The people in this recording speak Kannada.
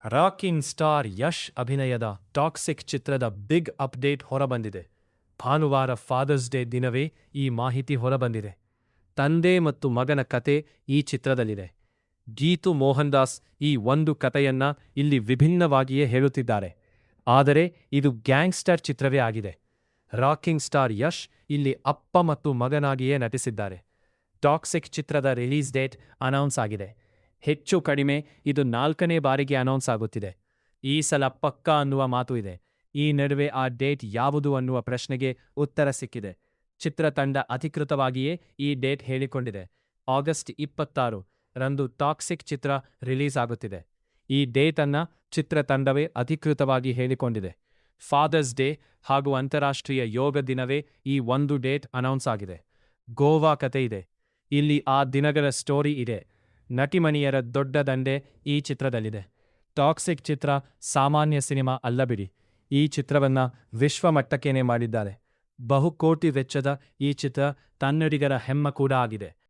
ರಾಕಿಂಗ್ ಸ್ಟಾರ್ ಯಶ್ ಅಭಿನಯದ ಟಾಕ್ಸಿಕ್ ಚಿತ್ರದ ಬಿಗ್ ಅಪ್ಡೇಟ್ ಹೊರಬಂದಿದೆ. ಭಾನುವಾರ ಫಾದರ್ಸ್ ಡೇ ದಿನವೇ ಈ ಮಾಹಿತಿ ಹೊರಬಂದಿದೆ. ತಂದೆ ಮತ್ತು ಮಗನ ಕತೆ ಈ ಚಿತ್ರದಲ್ಲಿದೆ. ಗೀತು ಮೋಹನ್ ದಾಸ್ ಈ ಒಂದು ಕಥೆಯನ್ನ ಇಲ್ಲಿ ವಿಭಿನ್ನವಾಗಿಯೇ ಹೇಳುತ್ತಿದ್ದಾರೆ. ಆದರೆ ಇದು ಗ್ಯಾಂಗ್ಸ್ಟರ್ ಚಿತ್ರವೇ ಆಗಿದೆ. ರಾಕಿಂಗ್ ಸ್ಟಾರ್ ಯಶ್ ಇಲ್ಲಿ ಅಪ್ಪ ಮತ್ತು ಮಗನಾಗಿಯೇ ನಟಿಸಿದ್ದಾರೆ. ಟಾಕ್ಸಿಕ್ ಚಿತ್ರದ ರಿಲೀಸ್ ಡೇಟ್ ಅನೌನ್ಸ್ ಆಗಿದೆ. ಹೆಚ್ಚು ಕಡಿಮೆ ಇದು 4ನೇ ಬಾರಿಗೆ ಅನೌನ್ಸ್ ಆಗುತ್ತಿದೆ. ಈ ಸಲ ಪಕ್ಕಾ ಅನ್ನುವ ಮಾತು ಇದೆ. ಈ ನಡುವೆ ಆ ಡೇಟ್ ಯಾವುದು ಅನ್ನುವ ಪ್ರಶ್ನೆಗೆ ಉತ್ತರ ಸಿಕ್ಕಿದೆ. ಚಿತ್ರತಂಡ ಅಧಿಕೃತವಾಗಿಯೇ ಈ ಡೇಟ್ ಹೇಳಿಕೊಂಡಿದೆ. ಆಗಸ್ಟ್ 26 ರಂದು ಟಾಕ್ಸಿಕ್ ಚಿತ್ರ ರಿಲೀಸ್ ಆಗುತ್ತಿದೆ. ಈ ಡೇಟನ್ನ ಚಿತ್ರತಂಡವೇ ಅಧಿಕೃತವಾಗಿ ಹೇಳಿಕೊಂಡಿದೆ. ಫಾದರ್ಸ್ ಡೇ ಹಾಗೂ ಅಂತಾರಾಷ್ಟ್ರೀಯ ಯೋಗ ದಿನವೇ ಈ ಒಂದು ಡೇಟ್ ಅನೌನ್ಸ್ ಆಗಿದೆ. ಗೋವಾ ಕತೆ ಇದೆ. ಇಲ್ಲಿ ಆ ದಿನಗಳ ಸ್ಟೋರಿ ಇದೆ. ನಟಿಮಣಿಯರ ದೊಡ್ಡ ದಂಡೆ ಈ ಚಿತ್ರದಲ್ಲಿದೆ. ಟಾಕ್ಸಿಕ್ ಚಿತ್ರ ಸಾಮಾನ್ಯ ಸಿನಿಮಾ ಅಲ್ಲ ಬಿಡಿ. ಈ ಚಿತ್ರವನ್ನ ವಿಶ್ವಮಟ್ಟಕ್ಕೇನೆ ಮಾಡಿದ್ದಾರೆ. ಬಹುಕೋಟಿ ವೆಚ್ಚದ ಈ ಚಿತ್ರ ಕನ್ನಡಿಗರ ಹೆಮ್ಮೆ ಕೂಡ ಆಗಿದೆ.